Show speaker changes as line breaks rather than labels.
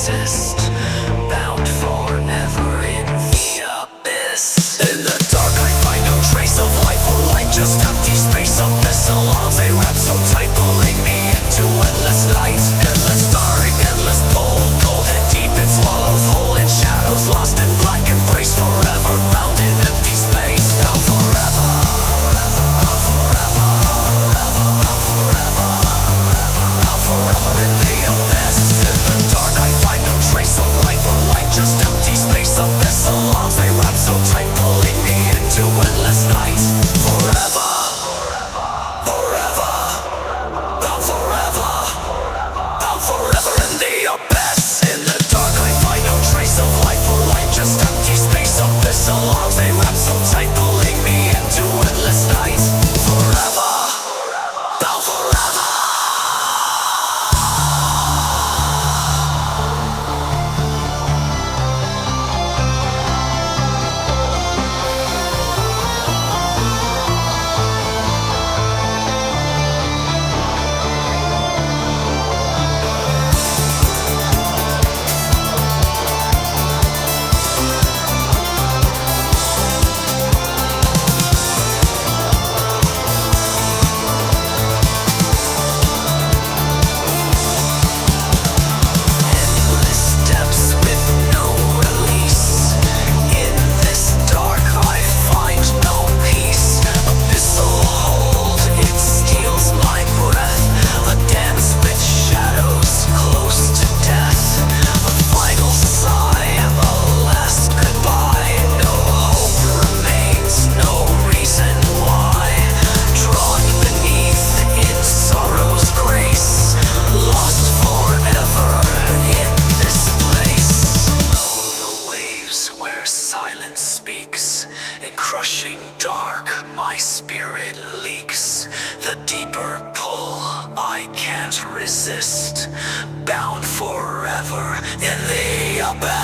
resist, bound forever in the abyss. In the dark I find no trace of life or light, just empty space, abyssal arms they wrap so tight, pulling me into endless night. Endless dark, endless cold, cold and deep it swallows whole in shadows, lost in black embrace, forever bound in empty space, bound forever. Forever in the abyss. In the dark I find no trace of life or light, just empty space, abyssal arms they wrap so tight, pulling me into endless night. Forever, forever, bound forever, bound forever in the abyss. In the dark I find no trace of life or light, just empty space, abyssal arms they wrap so tight, pulling me into endless night. Forever, bound forever. Resist, bound forever in the abyss.